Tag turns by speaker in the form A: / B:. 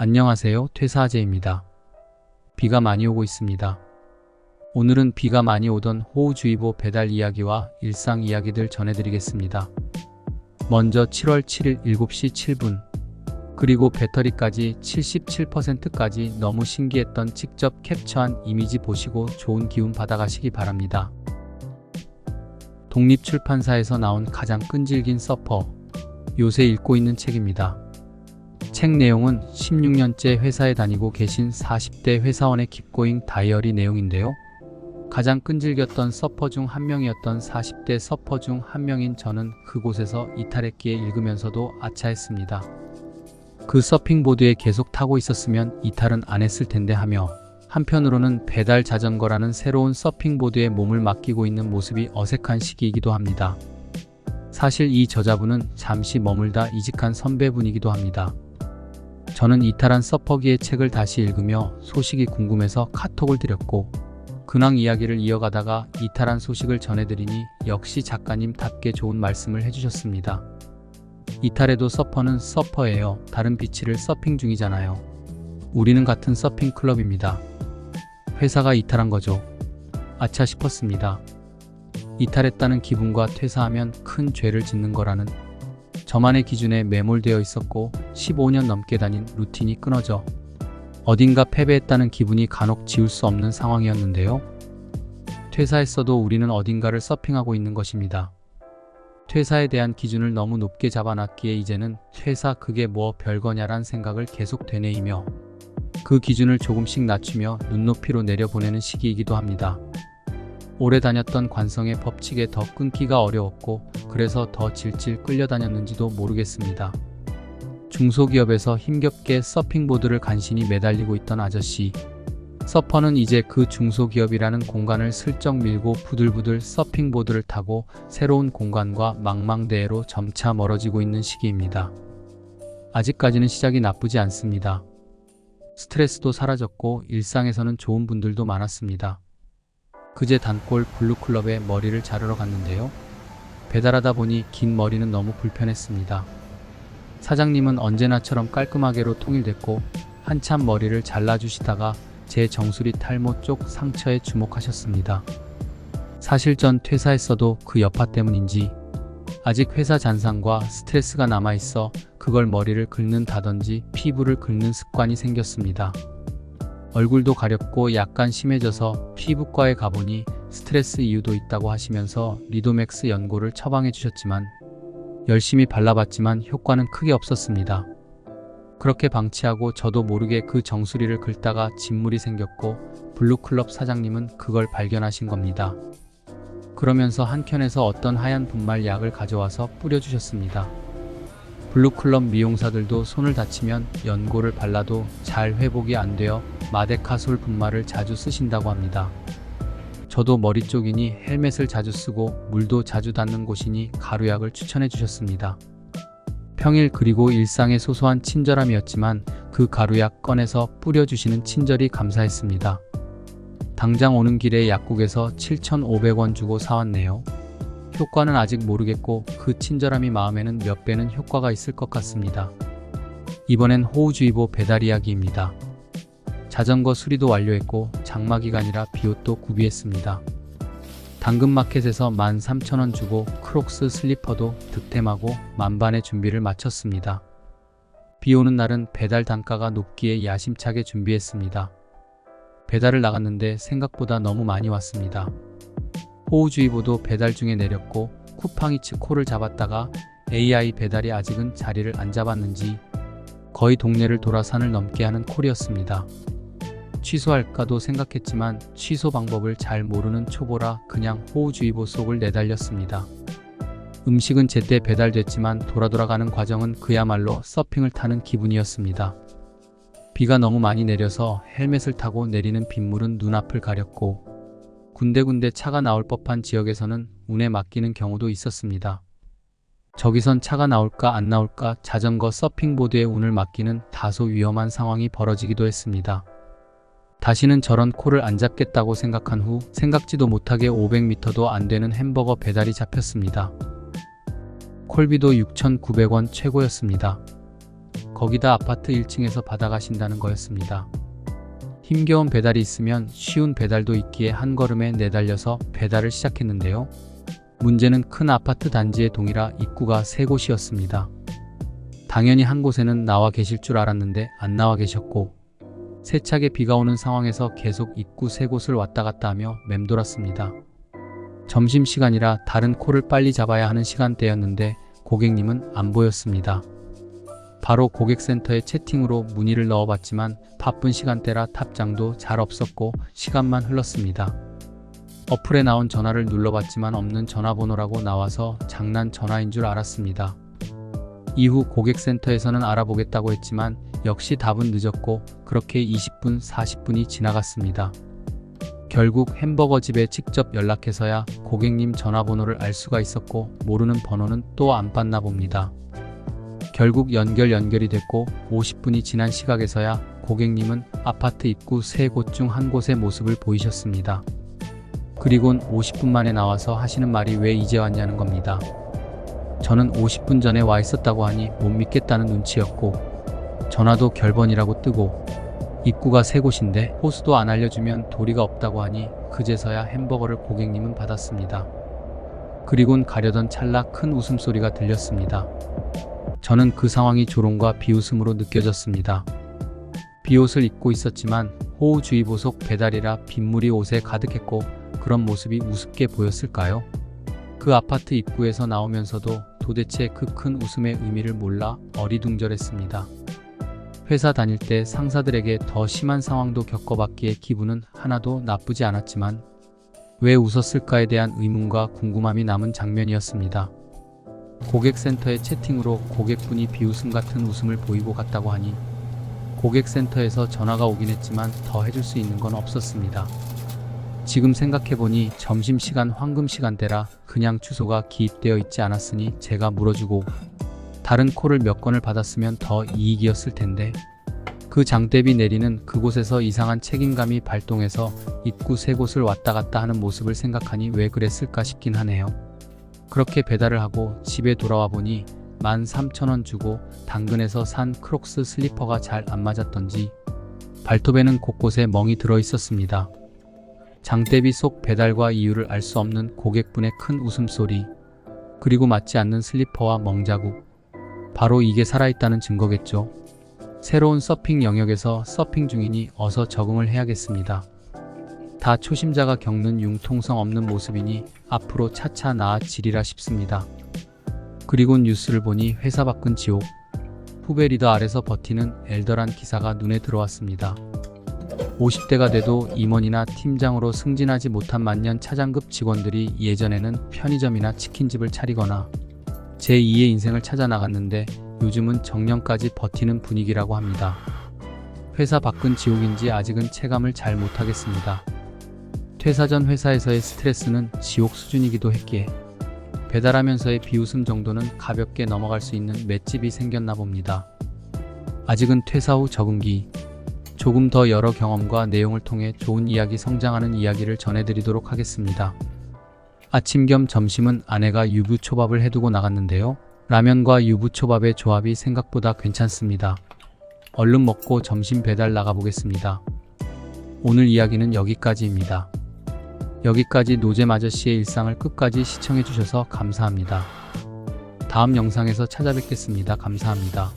A: 안녕하세요. 퇴사아재입니다. 비가 많이 오고 있습니다. 오늘은 비가 많이 오던 호우주의보 배달 이야기와 일상 이야기들 전해드리겠습니다. 먼저 7월 7일 7시 7분 그리고 배터리까지 77%까지 너무 신기했던 직접 캡처한 이미지 보시고 좋은 기운 받아가시기 바랍니다. 독립출판사에서 나온 가장 끈질긴 서퍼, 요새 읽고 있는 책입니다. 책 내용은 16년째 회사에 다니고 계신 40대 회사원의 킵고잉 다이어리 내용인데요. 가장 끈질겼던 서퍼 중 한 명이었던 40대 서퍼 중 한 명인 저는 그곳에서 이탈했기에 읽으면서도 아차했습니다. 그 서핑보드에 계속 타고 있었으면 이탈은 안 했을 텐데 하며 한편으로는 배달 자전거라는 새로운 서핑보드에 몸을 맡기고 있는 모습이 어색한 시기이기도 합니다. 사실 이 저자분은 잠시 머물다 이직한 선배분이기도 합니다. 저는 이탈한 서퍼기의 책을 다시 읽으며 소식이 궁금해서 카톡을 드렸고 근황 이야기를 이어가다가 이탈한 소식을 전해드리니 역시 작가님답게 좋은 말씀을 해주셨습니다. 이탈해도 서퍼는 서퍼예요. 다른 비치를 서핑 중이잖아요. 우리는 같은 서핑 클럽입니다. 회사가 이탈한 거죠. 아차 싶었습니다. 이탈했다는 기분과 퇴사하면 큰 죄를 짓는 거라는 저만의 기준에 매몰되어 있었고 15년 넘게 다닌 루틴이 끊어져 어딘가 패배했다는 기분이 간혹 지울 수 없는 상황이었는데요. 퇴사했어도 우리는 어딘가를 서핑하고 있는 것입니다. 퇴사에 대한 기준을 너무 높게 잡아놨기에 이제는 퇴사 그게 뭐 별거냐란 생각을 계속 되뇌이며 그 기준을 조금씩 낮추며 눈높이로 내려보내는 시기이기도 합니다. 오래 다녔던 관성의 법칙에 더 끊기가 어려웠고 그래서 더 질질 끌려다녔는지도 모르겠습니다. 중소기업에서 힘겹게 서핑보드를 간신히 매달리고 있던 아저씨. 서퍼는 이제 그 중소기업이라는 공간을 슬쩍 밀고 부들부들 서핑보드를 타고 새로운 공간과 망망대해로 점차 멀어지고 있는 시기입니다. 아직까지는 시작이 나쁘지 않습니다. 스트레스도 사라졌고 일상에서는 좋은 분들도 많았습니다. 그제 단골 블루클럽에 머리를 자르러 갔는데요. 배달하다 보니 긴 머리는 너무 불편했습니다. 사장님은 언제나처럼 깔끔하게로 통일됐고 한참 머리를 잘라주시다가 제 정수리 탈모 쪽 상처에 주목하셨습니다. 사실 전 퇴사했어도 그 여파 때문인지 아직 회사 잔상과 스트레스가 남아있어 그걸 머리를 긁는다든지 피부를 긁는 습관이 생겼습니다. 얼굴도 가렵고 약간 심해져서 피부과에 가보니 스트레스 이유도 있다고 하시면서 리도맥스 연고를 처방해 주셨지만 열심히 발라봤지만 효과는 크게 없었습니다. 그렇게 방치하고 저도 모르게 그 정수리를 긁다가 진물이 생겼고 블루클럽 사장님은 그걸 발견하신 겁니다. 그러면서 한켠에서 어떤 하얀 분말 약을 가져와서 뿌려주셨습니다. 블루클럽 미용사들도 손을 다치면 연고를 발라도 잘 회복이 안 되어 마데카솔 분말을 자주 쓰신다고 합니다. 저도 머리 쪽이니 헬멧을 자주 쓰고 물도 자주 닿는 곳이니 가루약을 추천해 주셨습니다. 평일 그리고 일상의 소소한 친절함이었지만 그 가루약 꺼내서 뿌려주시는 친절이 감사했습니다. 당장 오는 길에 약국에서 7,500원 주고 사왔네요. 효과는 아직 모르겠고 그 친절함이 마음에는 몇 배는 효과가 있을 것 같습니다. 이번엔 호우주의보 배달 이야기입니다. 자전거 수리도 완료했고 장마기간이라 비옷도 구비했습니다. 당근마켓에서 13,000원 주고 크록스 슬리퍼도 득템하고 만반의 준비를 마쳤습니다. 비 오는 날은 배달 단가가 높기에 야심차게 준비했습니다. 배달을 나갔는데 생각보다 너무 많이 왔습니다. 호우주의보도 배달 중에 내렸고 쿠팡이츠 콜을 잡았다가 AI 배달이 아직은 자리를 안 잡았는지 거의 동네를 돌아 산을 넘게 하는 콜이었습니다. 취소할까도 생각했지만 취소 방법을 잘 모르는 초보라 그냥 호우주의보 속을 내달렸습니다. 음식은 제때 배달됐지만 돌아가는 과정은 그야말로 서핑을 타는 기분이었습니다. 비가 너무 많이 내려서 헬멧을 타고 내리는 빗물은 눈앞을 가렸고 군데군데 차가 나올 법한 지역에서는 운에 맡기는 경우도 있었습니다. 저기선 차가 나올까 안 나올까 자전거 서핑보드에 운을 맡기는 다소 위험한 상황이 벌어지기도 했습니다. 다시는 저런 콜을 안 잡겠다고 생각한 후 생각지도 못하게 500m도 안 되는 햄버거 배달이 잡혔습니다. 콜비도 6,900원 최고였습니다. 거기다 아파트 1층에서 받아가신다는 거였습니다. 힘겨운 배달이 있으면 쉬운 배달도 있기에 한 걸음에 내달려서 배달을 시작했는데요. 문제는 큰 아파트 단지의 동이라 입구가 3곳이었습니다. 당연히 한 곳에는 나와 계실 줄 알았는데 안 나와 계셨고, 세차게 비가 오는 상황에서 계속 입구 3곳을 왔다 갔다 하며 맴돌았습니다. 점심시간이라 다른 콜을 빨리 잡아야 하는 시간대였는데 고객님은 안 보였습니다. 바로 고객센터에 채팅으로 문의를 넣어봤지만 바쁜 시간대라 답장도 잘 없었고 시간만 흘렀습니다. 어플에 나온 전화를 눌러봤지만 없는 전화번호라고 나와서 장난 전화인 줄 알았습니다. 이후 고객센터에서는 알아보겠다고 했지만 역시 답은 늦었고 그렇게 20분, 40분이 지나갔습니다. 결국 햄버거 집에 직접 연락해서야 고객님 전화번호를 알 수가 있었고 모르는 번호는 또 안 받나 봅니다. 결국 연결이 됐고 50분이 지난 시각에서야 고객님은 아파트 입구 3곳 중 한 곳의 모습을 보이셨습니다. 그리곤 50분 만에 나와서 하시는 말이 왜 이제 왔냐는 겁니다. 저는 50분 전에 와 있었다고 하니 못 믿겠다는 눈치였고 전화도 결번이라고 뜨고 입구가 3곳인데 호수도 안 알려주면 도리가 없다고 하니 그제서야 햄버거를 고객님은 받았습니다. 그리곤 가려던 찰나 큰 웃음소리가 들렸습니다. 저는 그 상황이 조롱과 비웃음으로 느껴졌습니다. 비옷을 입고 있었지만 호우주의보 속 배달이라 빗물이 옷에 가득했고 그런 모습이 우습게 보였을까요? 그 아파트 입구에서 나오면서도 도대체 그 큰 웃음의 의미를 몰라 어리둥절했습니다. 회사 다닐 때 상사들에게 더 심한 상황도 겪어봤기에 기분은 하나도 나쁘지 않았지만 왜 웃었을까에 대한 의문과 궁금함이 남은 장면이었습니다. 고객센터의 채팅으로 고객분이 비웃음 같은 웃음을 보이고 갔다고 하니 고객센터에서 전화가 오긴 했지만 더 해줄 수 있는 건 없었습니다. 지금 생각해보니 점심시간 황금시간대라 그냥 주소가 기입되어 있지 않았으니 제가 물어주고 다른 콜을 몇 건을 받았으면 더 이익이었을 텐데 그 장대비 내리는 그곳에서 이상한 책임감이 발동해서 입구 3곳을 왔다 갔다 하는 모습을 생각하니 왜 그랬을까 싶긴 하네요. 그렇게 배달을 하고 집에 돌아와 보니 13,000원 주고 당근에서 산 크록스 슬리퍼가 잘 안 맞았던지 발톱에는 곳곳에 멍이 들어 있었습니다. 장대비 속 배달과 이유를 알 수 없는 고객분의 큰 웃음소리, 그리고 맞지 않는 슬리퍼와 멍자국. 바로 이게 살아있다는 증거겠죠. 새로운 서핑 영역에서 서핑 중이니 어서 적응을 해야겠습니다. 다 초심자가 겪는 융통성 없는 모습이니 앞으로 차차 나아지리라 싶습니다. 그리고 뉴스를 보니 회사 밖은 지옥, 후배 리더 아래서 버티는 엘더란 기사가 눈에 들어왔습니다. 50대가 돼도 임원이나 팀장으로 승진하지 못한 만년 차장급 직원들이 예전에는 편의점이나 치킨집을 차리거나 제2의 인생을 찾아 나갔는데 요즘은 정년까지 버티는 분위기라고 합니다. 회사 밖은 지옥인지 아직은 체감을 잘 못하겠습니다. 퇴사 전 회사에서의 스트레스는 지옥 수준이기도 했기에 배달하면서의 비웃음 정도는 가볍게 넘어갈 수 있는 맷집이 생겼나 봅니다. 아직은 퇴사 후 적응기, 조금 더 여러 경험과 내용을 통해 좋은 이야기, 성장하는 이야기를 전해드리도록 하겠습니다. 아침 겸 점심은 아내가 유부초밥을 해두고 나갔는데요. 라면과 유부초밥의 조합이 생각보다 괜찮습니다. 얼른 먹고 점심 배달 나가보겠습니다. 오늘 이야기는 여기까지입니다. 여기까지 노잼 아저씨의 일상을 끝까지 시청해주셔서 감사합니다. 다음 영상에서 찾아뵙겠습니다. 감사합니다.